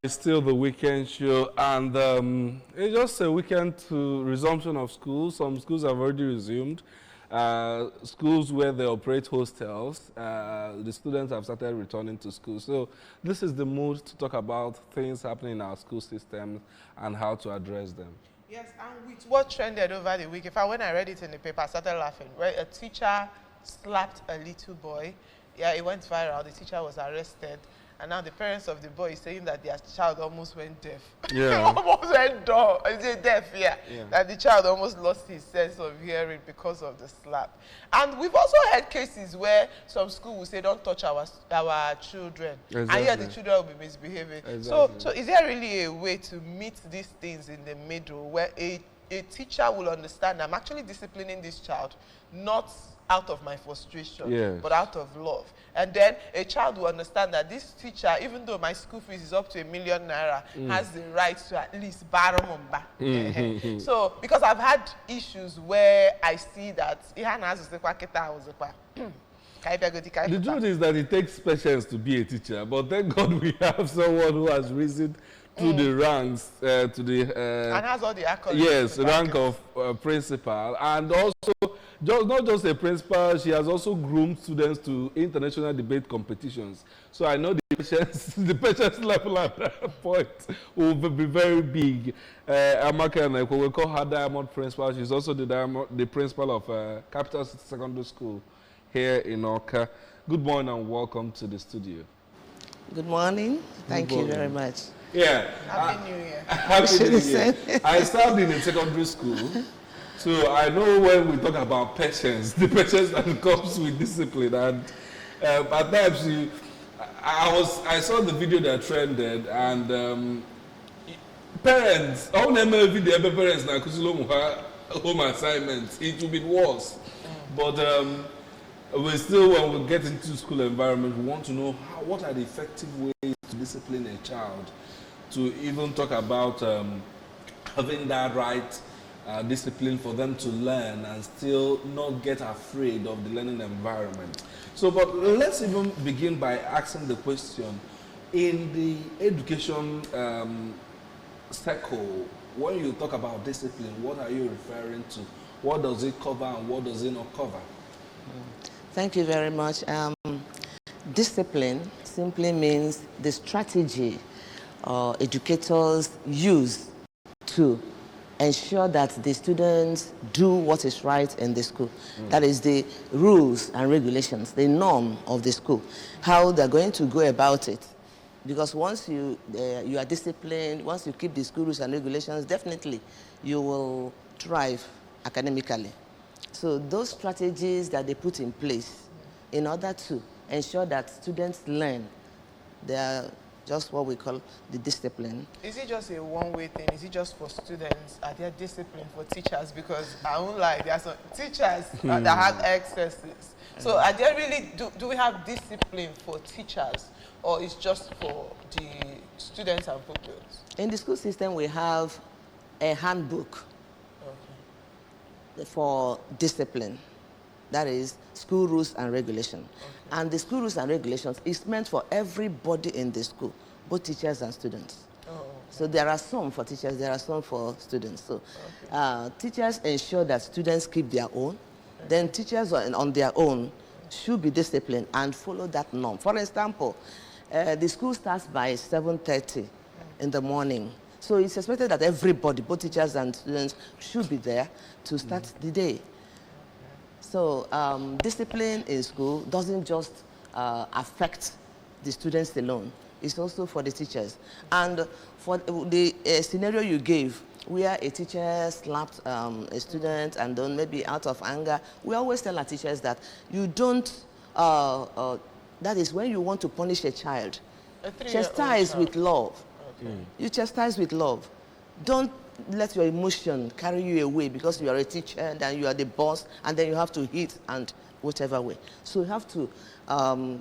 It's still the weekend show, and it's just a weekend to resumption of school. Some schools have already resumed. Schools where they operate hostels, the students have started returning to school. So this is the mood to talk about things happening in our school systems and how to address them. Yes, and with what trended over the week, when I read it in the paper, I started laughing, where a teacher slapped a little boy. Yeah, it went viral. The teacher was arrested. And now the parents of the boy is saying that their child almost went deaf. Yeah. Almost went deaf, yeah. That the child almost lost his sense of hearing because of the slap. And we've also had cases where some school will say, don't touch our children. Exactly. And yet the children will be misbehaving. Exactly. So is there really a way to meet these things in the middle where a teacher will understand, I'm actually disciplining this child, not out of my frustration, but out of love. And then a child will understand that this teacher, even though my school fees is up to *1 million naira, has the right to at least borrow mumba. So, because I've had issues where I see that the truth is that it takes patience to be a teacher, but thank God we have someone who has risen through the ranks to the and has all the accolades. Yes, rank of principal, and also not just a principal, she has also groomed students to international debate competitions. So I know the patience level at that point will be very big. Amaka, we call her Diamond Principal. She's also the principal of Capital City Secondary School here in Oka. Good morning and welcome to the studio. Good morning. Thank you very much. Yeah. Happy New Year. Happy New Year. I started in a secondary school. So I know when we talk about patience, the patience that comes with discipline, and at times I saw the video that trended, and parents, all them parents now home assignments, it will be worse. But we still, when we get into school environment, we want to know what are the effective ways to discipline a child, to even talk about having that right discipline for them to learn and still not get afraid of the learning environment. So, but let's even begin by asking the question, in the education circle, when you talk about discipline, what are you referring to? What does it cover and what does it not cover? Thank you very much. Discipline simply means the strategy educators use to ensure that the students do what is right in the school. That is the rules and regulations, the norm of the school, how they're going to go about it. Because once you are disciplined, once you keep the school rules and regulations, definitely you will thrive academically. So those strategies that they put in place in order to ensure that students learn, they are just what we call the discipline. Is it just a one-way thing? Is it just for students? Are there discipline for teachers? Because I won't lie, there are some teachers that have excesses. So are there really, do we have discipline for teachers, or is just for the students and pupils? In the school system, we have a handbook for discipline. That is school rules and regulations. And the school rules and regulations is meant for everybody in the school, both teachers and students. So there are some for teachers, there are some for students. So teachers ensure that students keep their own. Then teachers on their own should be disciplined and follow that norm. For example, the school starts by 7:30 in the morning. So it's expected that everybody, both teachers and students, should be there to start the day. So discipline in school doesn't just affect the students alone. It's also for the teachers. And for the scenario you gave, where a teacher slapped a student and then maybe out of anger, we always tell our teachers that you don't, that is when you want to punish a child, chastise with love. You chastise with love. Don't let your emotion carry you away because you are a teacher and then you are the boss and then you have to hit and whatever way. So you have to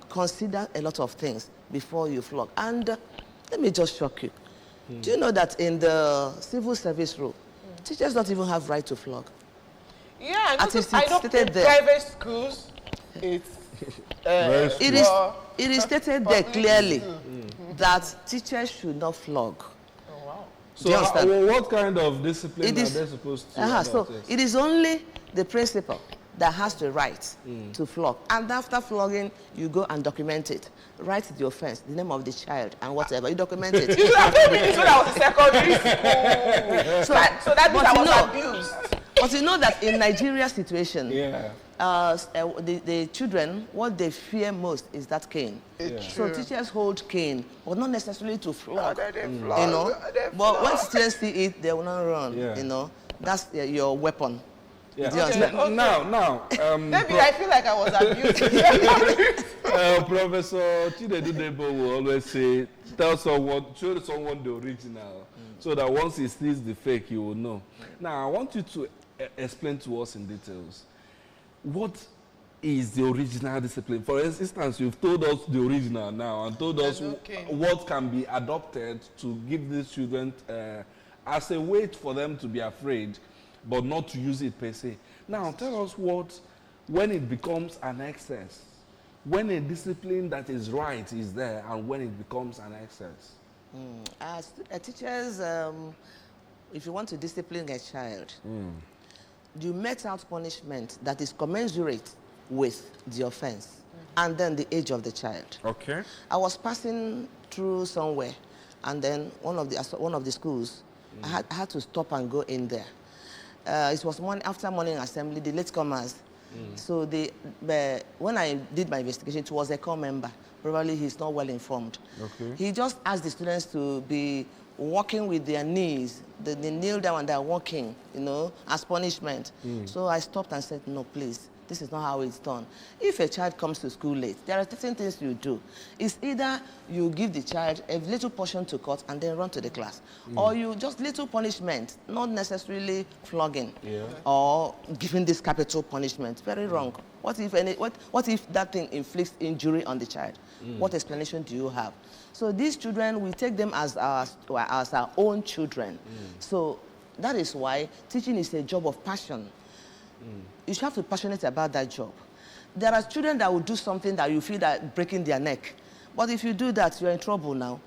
consider a lot of things before you flog. And let me just shock you. Do you know that in the civil service rule, teachers don't even have right to flog? Yeah, I know in private schools, it is stated there clearly that teachers should not flog. Oh, wow. So what kind of discipline are they supposed to adopt? So it is only the principal that has the right to flog. And after flogging, you go and document it. Write the offense, the name of the child, and whatever. You document it. You have told me this when I was in secondary school. So that means I was abused. But you know that in Nigeria's situation, Yeah. The children, what they fear most is that cane. So teachers hold cane, but not necessarily to flog. You know, but when students see it, they will not run. You know, that's your weapon. Yeah. Now, maybe I feel like I was abused. Professor Chinedu Debo will always say, show someone the original, so that once he sees the fake, he will know. Now, I want you to explain to us in details, what is the original discipline? For instance, you've told us the original now, and told us what can be adopted to give these children as a way for them to be afraid, but not to use it per se. Now, tell us when it becomes an excess, when a discipline that is right is there, and when it becomes an excess. As teachers, if you want to discipline a child, you met out punishment that is commensurate with the offense and then the age of the child. Okay. I was passing through somewhere, and then one of the schools, I had to stop and go in there. It was after morning assembly, the latecomers. So when I did my investigation, it was a core member. Probably he's not well informed. Okay. He just asked the students to be walking with their knees. They kneel down and they're walking, you know, as punishment. So I stopped and said, no, please. This is not how it's done. If a child comes to school late, there are certain things you do. It's either you give the child a little portion to cut and then run to the class, or you just little punishment, not necessarily flogging or giving this capital punishment. Very wrong. What if that thing inflicts injury on the child? What explanation do you have? So these children, we take them as our own children. So that is why teaching is a job of passion. You should have to be passionate about that job. There are children that will do something that you feel that breaking their neck. But if you do that, you're in trouble now.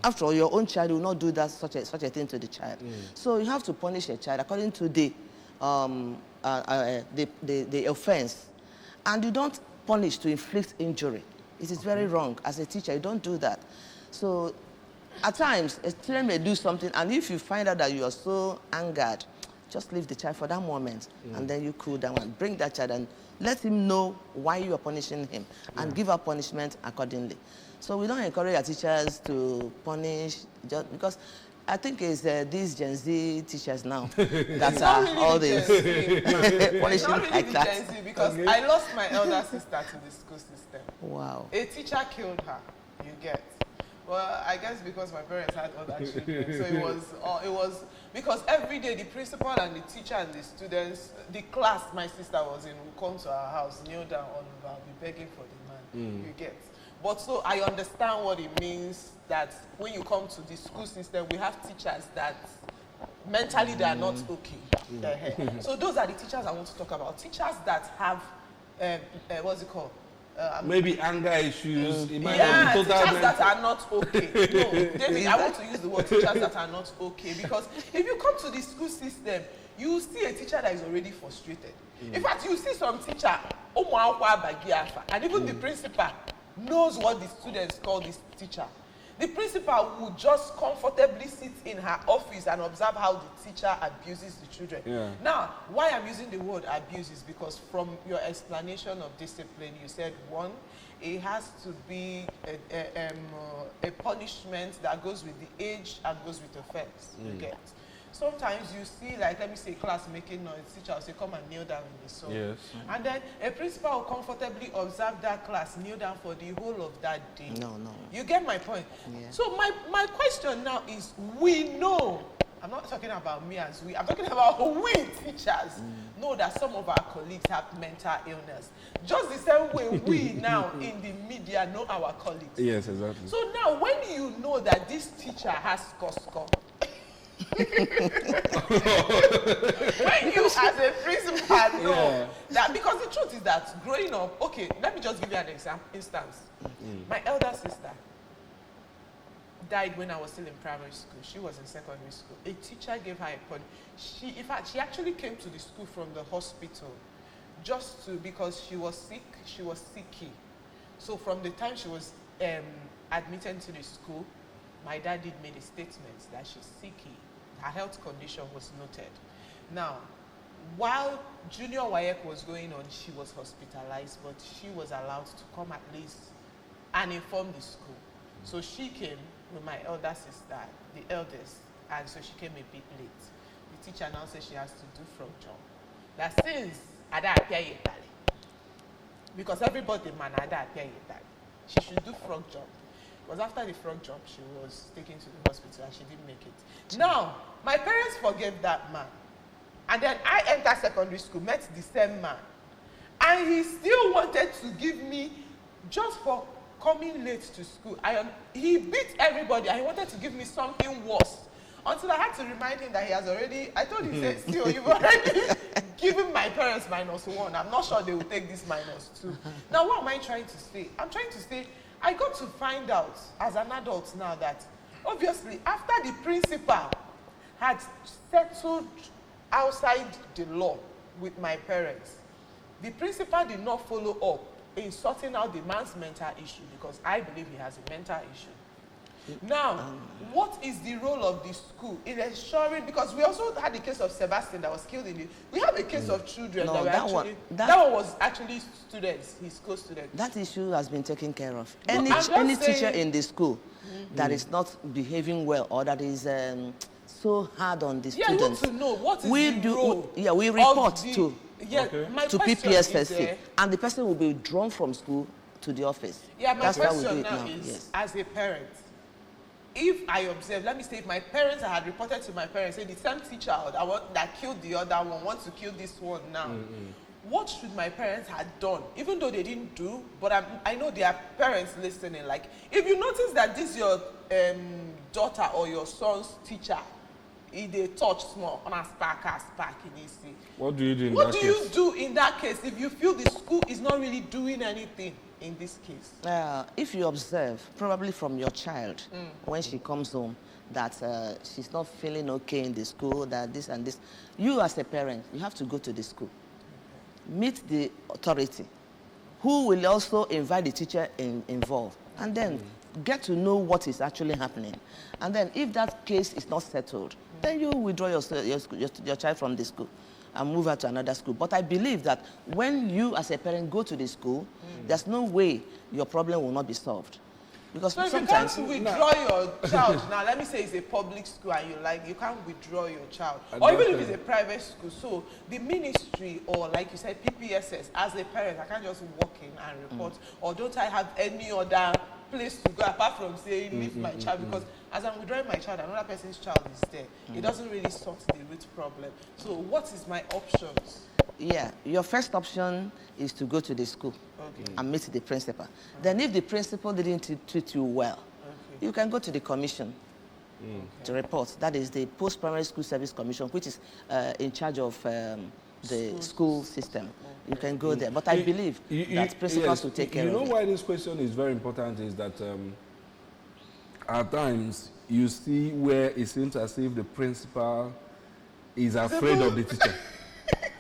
After all, your own child will not do that such a thing to the child. So you have to punish a child according to the offense. And you don't punish to inflict injury. It is very wrong. As a teacher, you don't do that. So at times, a student may do something, and if you find out that you are so angered, just leave the child for that moment, and then you cool down and bring that child and let him know why you are punishing him, and give out punishment accordingly. So we don't encourage our teachers to punish, just because I think it's these Gen Z teachers now that are really all these punishing really like that. Gen Z, because I lost my elder sister to the school system. Wow. A teacher killed her, you get. Well, I guess because my parents had other children, so it was because every day the principal and the teacher and the students, the class my sister was in, would come to our house, kneel down on the ground, be begging for the man. You get. But so I understand what it means that when you come to the school system, we have teachers that mentally they are not okay. So those are the teachers I want to talk about. Teachers that have, what's it called? Maybe anger issues. It might yeah, not be total teachers that are not okay. No, David, I want to use the word teachers that are not okay, because if you come to the school system, you see a teacher that is already frustrated. In fact, you see some teacher, and even the principal knows what the students call this teacher. The principal would just comfortably sit in her office and observe how the teacher abuses the children. Now, why I'm using the word abuse is because from your explanation of discipline, you said, one, it has to be a punishment that goes with the age and goes with offense. You get. Sometimes you see, like, let me say, class making noise, teacher will say, come and kneel down in the sun. Yes. And then a principal will comfortably observe that class, kneel down for the whole of that day. No. You get my point? Yeah. So my question now is, we know, I'm not talking about me as we, I'm talking about we teachers know that some of our colleagues have mental illness. Just the same way we now in the media know our colleagues. Yes, exactly. So now when you know that this teacher has score, when you as a principal know that, because the truth is that growing up, okay, let me just give you an instance. My elder sister, died when I was still in primary school. She was in secondary school. A teacher gave her a pony. In fact, she actually came to the school from the hospital because she was sick. She was sicky. So from the time she was admitted to the school, my dad did make a statement that she's sicky. Her health condition was noted. Now, while Junior WAEC was going on, she was hospitalized, but she was allowed to come at least and inform the school. So she came with my elder sister, the eldest, and so she came a bit late. The teacher now said she has to do frog jump. That since Ada appear yetale, because everybody man Ada appear yetale, she should do frog jump. Because after the frog jump, she was taken to the hospital and she didn't make it. Now, my parents forgave that man. And then I entered secondary school, met the same man. And he still wanted to give me, just for coming late to school, he beat everybody and he wanted to give me something worse. Until I had to remind him that he has already, I told him, said, still, you've already given my parents -1. I'm not sure they will take this -2. Now, what am I trying to say? I'm trying to say, I got to find out as an adult now that, obviously, after the principal had settled outside the law with my parents, the principal did not follow up in sorting out the man's mental issue, because I believe he has a mental issue. Now, what is the role of the school in ensuring, because we also had the case of Sebastian that was killed in the, we have a case of children that one was actually students, his co-students. That issue has been taken care of. Any teacher in the school that is not behaving well or that is so hard on the students. You want to know what is the role. We report to PPSSC, is, and the person will be drawn from school to the office. Yeah, my question now is, as a parent, if I observe, let me say, if my parents, I had reported to my parents, say the same teacher that killed the other one wants to kill this one now, what should my parents have done? Even though they didn't do, but I know there are parents listening. Like, if you notice that this your daughter or your son's teacher, if they touch small, on a spark, what do you do in what that do case? you do in that case if you feel the school is not really doing anything in this case? If you observe, probably from your child, when she comes home, that she's not feeling okay in the school, that this and this, you as a parent, you have to go to the school. Meet the authority, who will also invite the teacher involved, and then get to know what is actually happening. And then if that case is not settled, then you withdraw your child from the school and move her to another school. But I believe that when you as a parent go to the school, there's no way your problem will not be solved. Because so sometimes if you can't withdraw your child, now let me say it's a public school and you can't withdraw your child. Or even if it's a private school, so the ministry or like you said, PPSS, as a parent, I can't just walk in and report, or don't I have any other place to go apart from saying leave my child, because as I'm withdrawing my child, another person's child is there. It doesn't really sort the root problem. So what is my options? Yeah, your first option is to go to the school and meet the principal. Then if the principal didn't treat you well, you can go to the commission to report. That is the Post-Primary School Service Commission, which is in charge of the school system. You can go there. But I believe that principals will take care of it. You know why this question is very important is that at times you see where it seems as if the principal is afraid of the teacher.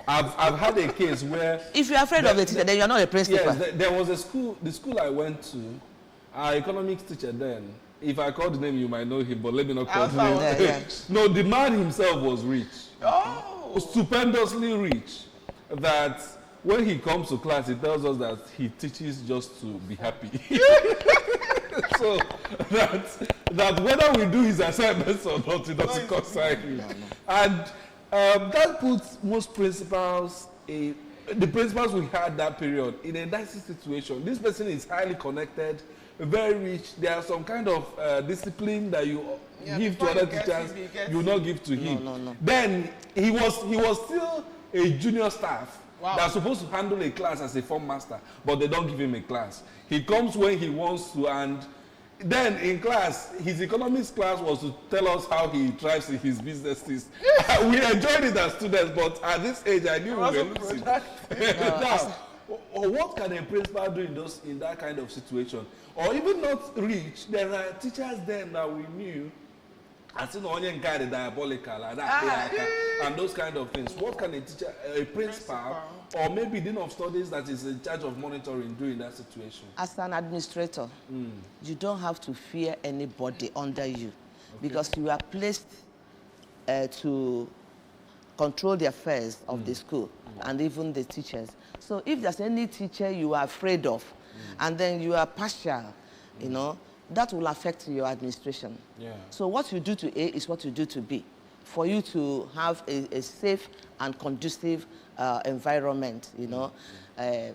I've had a case where... If you're afraid of the teacher, then you're not a principal. Yes, there was a school, the school I went to, our economics teacher then, if I call the name, you might know him, but let me not call the name. No, the man himself was rich. Oh! Stupendously rich. That when he comes to class, he tells us that he teaches just to be happy. So that whether we do his assignments or not, it doesn't concern him. And that puts most principals, the principals we had that period, in a dicey situation. This person is highly connected, very rich. There are some kind of discipline that you give to other teachers, you will not give to him. No. Then he was still a junior staff that's supposed to handle a class as a form master, but they don't give him a class. He comes when he wants to, and then in class, his economics class was to tell us how he thrives in his businesses. We enjoyed it as students, but at this age, I knew we were losing. Now, or what can a principal do in that kind of situation? Or even not reach, there are teachers then that we knew, I seen only guy diabolical like that, and those kind of things. What can a teacher, a principal, or maybe dean of studies that is in charge of monitoring do in that situation? As an administrator, you don't have to fear anybody under you, because you are placed to control the affairs of the school and even the teachers. So if there's any teacher you are afraid of, and then you are partial, you know, that will affect your administration. Yeah. So what you do to A is what you do to B, for you to have a safe and conducive environment, you know,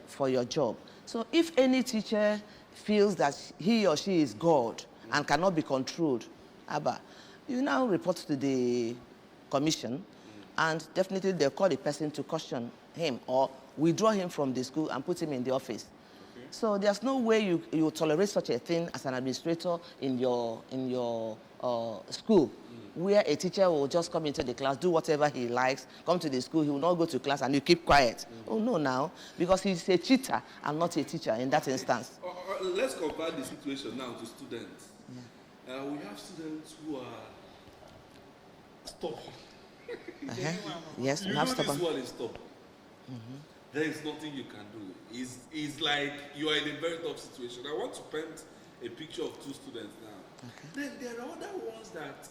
for your job. So if any teacher feels that he or she is God and cannot be controlled, you now report to the commission, and definitely they'll call the person to caution him or withdraw him from the school and put him in the office. So there's no way you tolerate such a thing as an administrator in your school, where a teacher will just come into the class, do whatever he likes, come to the school, he will not go to class, and you keep quiet. Oh, no, now, because he's a cheater and not a teacher in that instance. Let's compare the situation now to students. Yeah. We have students who are stubborn. Yes, we have stubborn. This one is stubborn. There is nothing you can do. It's like you are in a very tough situation. I want to paint a picture of two students now. Then there are other ones that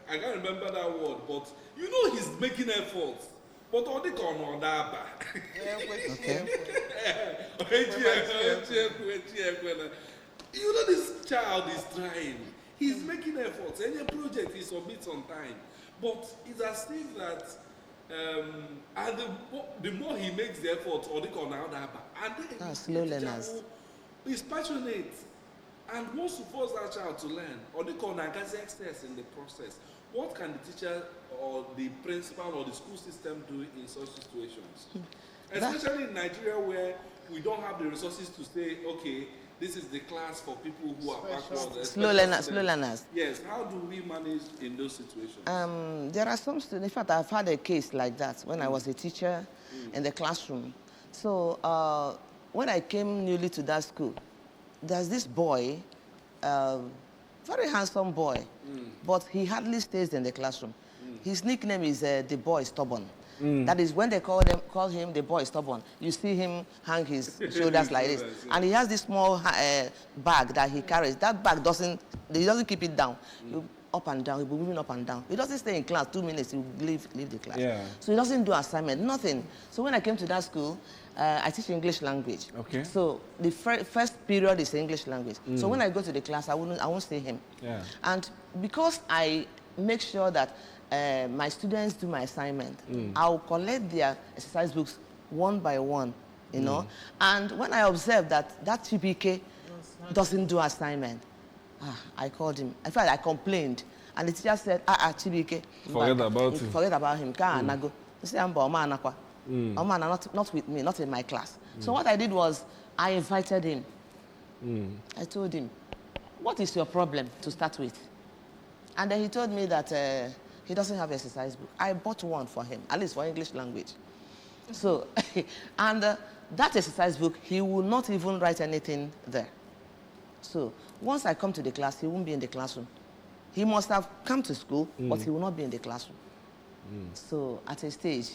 I can't remember that word, but you know he's making efforts. But all the on that back. You know this child is trying. He's making efforts. Any project he submits on time. But it's as if that, and the more he makes the effort, or the corner and then slow learners. He's passionate and wants to force that child to learn, or the corner gets excess in the process. What can the teacher or the principal or the school system do in such situations? Especially in Nigeria, where we don't have the resources to say, okay, this is the class for people who are backward. Slow learners. Yes. How do we manage in those situations? There are some students. In fact, I've had a case like that when I was a teacher in the classroom. So when I came newly to that school, there's this boy, very handsome boy, but he hardly stays in the classroom. His nickname is the boy stubborn. That is, when they call him the boy stubborn, you see him hang his shoulders like this. Yeah. And he has this small bag that he carries. That bag he doesn't keep it down. Up and down, he'll be moving up and down. He doesn't stay in class 2 minutes, he'll leave the class. Yeah. So he doesn't do assignment, nothing. So when I came to that school, I teach English language. Okay. So the first period is English language. So when I go to the class, I won't see him. Yeah. And because I make sure that my students do my assignment, I'll collect their exercise books one by one, you know. And when I observe that TBK doesn't do assignment, I called him. In fact, I complained. And the teacher said, TBK. Forget about him. Go. He said, not with me, not in my class. So what I did was, I invited him. I told him, what is your problem to start with? And then he told me that he doesn't have an exercise book. I bought one for him, at least for English language. So, and that exercise book, he will not even write anything there. So, once I come to the class, he won't be in the classroom. He must have come to school, but he will not be in the classroom. So, at a stage,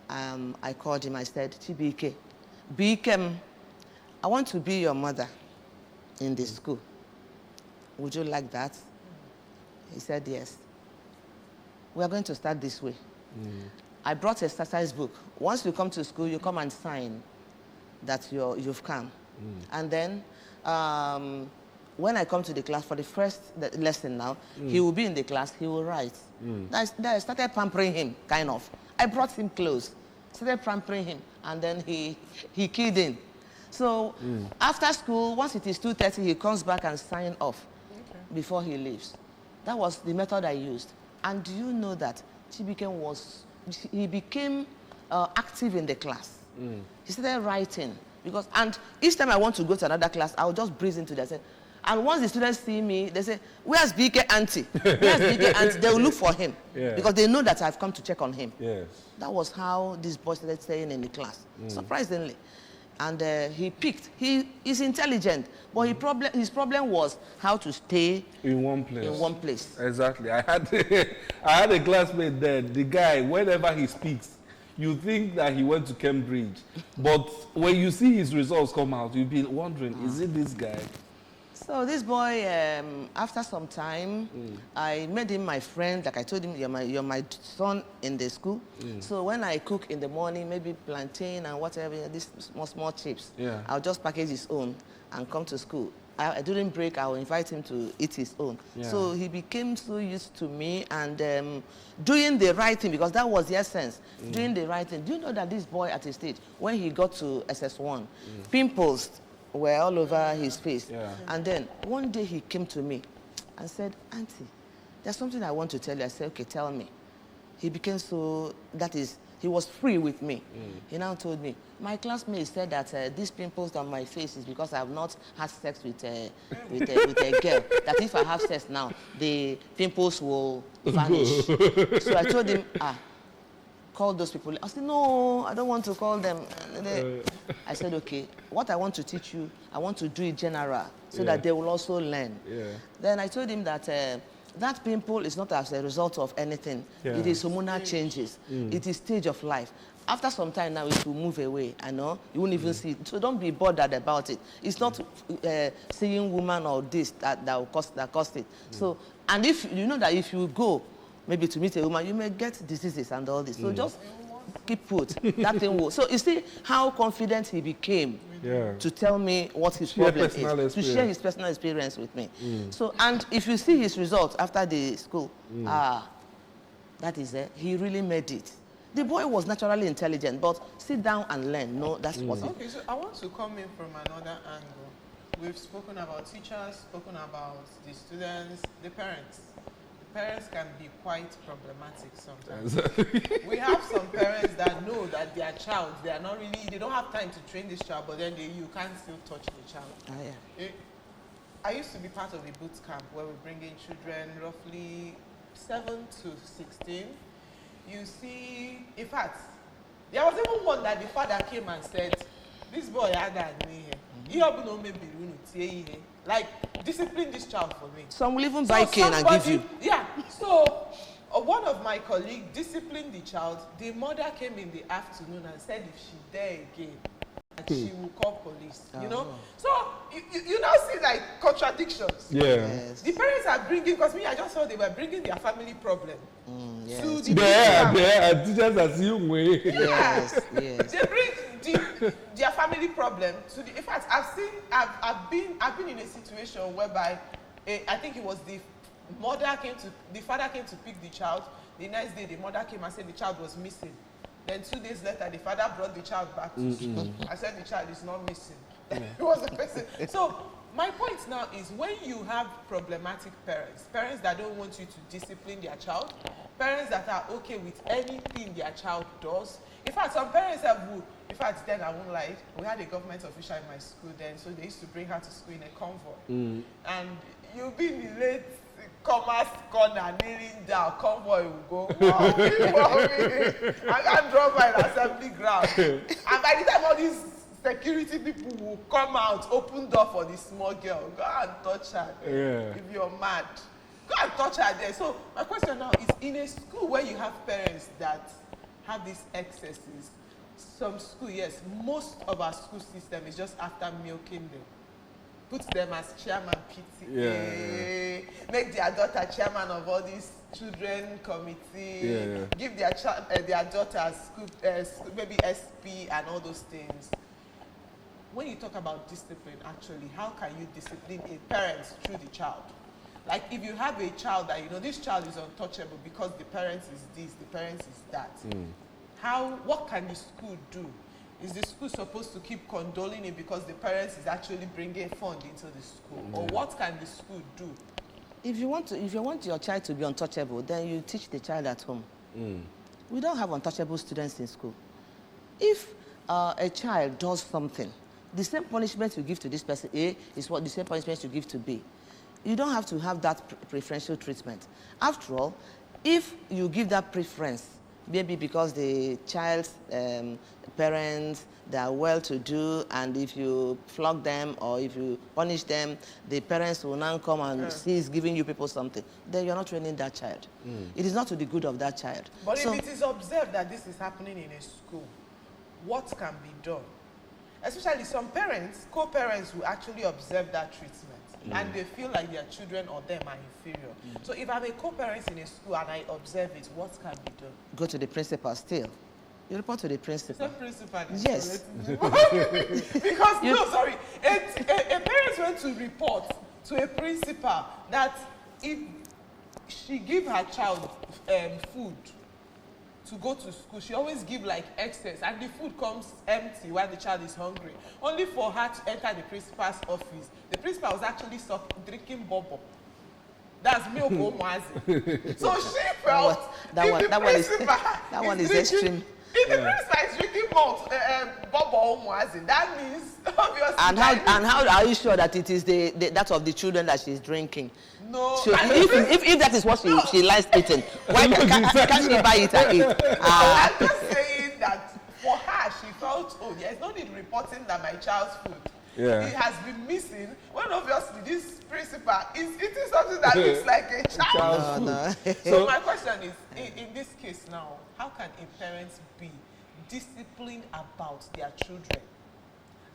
I called him, I said, TBK, I want to be your mother in the school. Would you like that? He said, yes. We are going to start this way. I brought a exercise book. Once you come to school, you come and sign that you've come. And then when I come to the class for the first lesson now, he will be in the class, he will write. I started pampering him, kind of. I brought him close, started pampering him, and then he keyed in. So after school, once it is 2:30, he comes back and signs off before he leaves. That was the method I used. And do you know that he became active in the class. He started writing. And each time I want to go to another class, I'll just breeze into there and say, And once the students see me, they say, where's BK auntie? Where's BK auntie? They will look for him because they know that I've come to check on him. Yes. That was how this boy started staying in the class, surprisingly. And he picked. He is intelligent, but his problem was how to stay in one place. In one place. Exactly. I had a classmate there. The guy, whenever he speaks, you think that he went to Cambridge, but when you see his results come out, you'll be wondering, is it this guy? So this boy, after some time, I made him my friend. Like I told him, you're my son in the school. So when I cook in the morning, maybe plantain and whatever, these small chips, I'll just package his own and come to school. During break, I will invite him to eat his own. So he became so used to me and doing the right thing, because that was the essence, doing the right thing. Do you know that this boy at his stage, when he got to SS1, pimples were all over his face. And then one day he came to me and said, Auntie, there's something I want to tell you. I said, okay, tell me. He became so, that is, he was free with me. He now told me, my classmate said that these pimples on my face is because I have not had sex with a girl. That if I have sex now, the pimples will vanish. So I told him, call those people. I said, no, I don't want to call them. I said, okay, what I want to teach you, I want to do it general so that they will also learn. Then I told him that that pimple is not as a result of anything. It is hormonal changes. It is stage of life. After some time now, it will move away. I know you won't even see it. So don't be bothered about it. It's not seeing woman or this that caused it. So, and if you know that if you go maybe to meet a woman, you may get diseases and all this. So just keep put. That thing will. So you see how confident he became to tell me what his problem is, to share his personal experience with me. So, and if you see his results after the school, that is it. He really made it. The boy was naturally intelligent, but sit down and learn. No, that's what it is. Okay, so I want to come in from another angle. We've spoken about teachers, spoken about the students, the parents. Parents can be quite problematic sometimes. We have some parents that know that their child, they don't have time to train this child, but then you can't still touch the child. I used to be part of a boot camp where we bring in children roughly 7 to 16. You see, in fact, there was even one that the father came and said, this boy had that me here. Like, discipline this child for me. Some will even buy cane and give you. Yeah. So, one of my colleagues disciplined the child. The mother came in the afternoon and said if she dare again, she will call police. You know? So, you now see like contradictions. The parents are bringing, because me, I just thought they were bringing their family problem. To the teachers assume way. They bring their family problem to the. In fact, I've been in a situation whereby I think it was the father came to pick the child. The next day, the mother came and said the child was missing. Then 2 days later, the father brought the child back to school. I said the child is not missing. It was a person. So my point now is when you have problematic parents that don't want you to discipline their child, parents that are okay with anything their child does. In fact, some parents in fact, then I won't lie, we had a government official in my school then, so they used to bring her to school in a convoy. And you'll be in the late commerce corner, kneeling down, convoy will go, I can't drop by an assembly ground. And by the time all these security people will come out, open door for the small girl, go and touch her. If you're mad, go and touch her there. So my question now is, in a school where you have parents that have these excesses, some school, yes, most of our school system is just after milking them. Put them as chairman PTA, make their daughter chairman of all these children committee, give their daughters school, maybe SP and all those things. When you talk about discipline, actually, how can you discipline a parent through the child? Like if you have a child that, this child is untouchable because the parent is this, the parent is that. What can the school do? Is the school supposed to keep condoling it because the parents is actually bringing fund into the school? Or what can the school do? If you want your child to be untouchable, then you teach the child at home. We don't have untouchable students in school. If a child does something the same punishment you give to this person A is what the same punishment you give to B. You don't have to have that preferential treatment. After all, if you give that preference, maybe because the child's parents, they are well-to-do, and if you flog them or if you punish them, the parents will now come and see is giving you people something, then you're not training that child. It is not to the good of that child. But so, if it is observed that this is happening in a school, what can be done? Especially some parents, co-parents will actually observe that treatment. And they feel like their children or them are inferior. So if I'm a co-parent in a school and I observe it, what can be done? Go to the principal still. You report to the principal. The principal is yes. Because, no, sorry. A parent went to report to a principal that if she give her child food to go to school, she always give like excess, and the food comes empty while the child is hungry, only for her to enter the principal's office. The principal was actually drinking bobo. That's milk omazi. So she felt that one is extreme. If the principal is drinking milk bobo omazi, that means obviously. And how are you sure that it is that of the children that she's drinking? No. So if that is what she likes eating, why can't she buy it and eat? I'm just saying that for her, she felt, oh, there's no need reporting that my child's food. It has been missing. When obviously this principal is eating something that looks like a child's food. So my question is, in this case now, how can a parent be disciplined about their children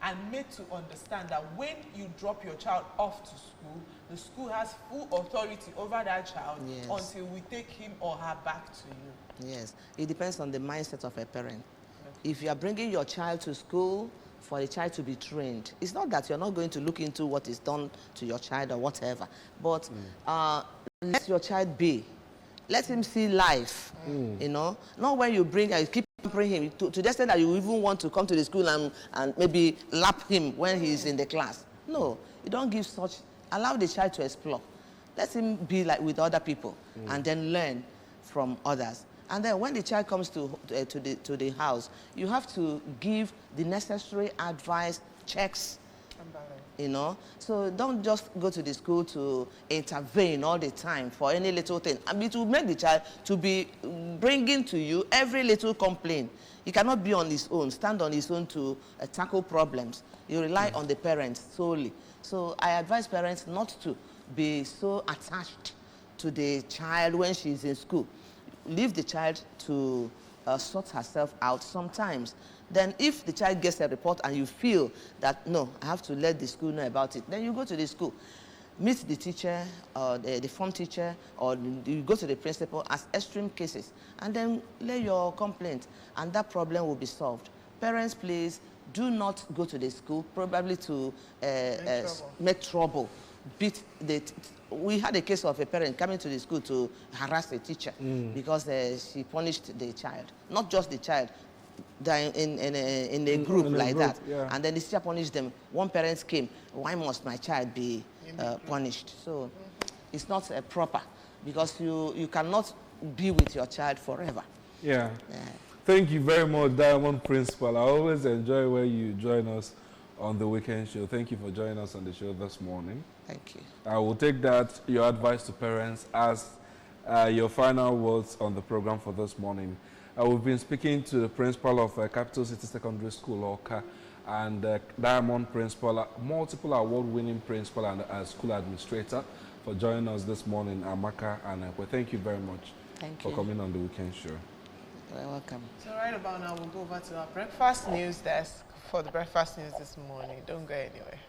and made to understand that when you drop your child off to school, the school has full authority over that child until we take him or her back to you? Yes, it depends on the mindset of a parent. Okay. If you are bringing your child to school for the child to be trained, it's not that you're not going to look into what is done to your child or whatever, but let your child be. Let him see life, you know. Not when you keep bringing him to the extent that you even want to come to the school and maybe lap him when he's in the class. No, you don't give such. Allow the child to explore. Let him be like with other people and then learn from others. And then when the child comes to the house, you have to give the necessary advice, checks, you know. So don't just go to the school to intervene all the time for any little thing. I mean, to make the child to be bringing to you every little complaint. He cannot be on his own, stand on his own to tackle problems. You rely on the parents solely. So I advise parents not to be so attached to the child when she's in school. Leave the child to sort herself out sometimes. Then if the child gets a report and you feel that, no, I have to let the school know about it, then you go to the school. Meet the teacher, or the form teacher, or you go to the principal as extreme cases, and then lay your complaint, and that problem will be solved. Parents, please, do not go to the school, probably to make trouble. We had a case of a parent coming to the school to harass a teacher because she punished the child. Not just the child, in a group like that. Yeah. And then the teacher punished them. One parent came, why must my child be punished? So it's not proper, because you cannot be with your child forever. Yeah. Thank you very much, Diamond Principal. I always enjoy when you join us on the weekend show. Thank you for joining us on the show this morning. Thank you. I will take that, your advice to parents, as your final words on the program for this morning. We've been speaking to the principal of Capital City Secondary School, Oka, and Diamond Principal, multiple award-winning principal and school administrator, for joining us this morning, Amaka and Ekwe. Thank you very much for coming on the weekend show. You're welcome. So right about now, we'll go over to our breakfast news desk for the breakfast news this morning. Don't go anywhere.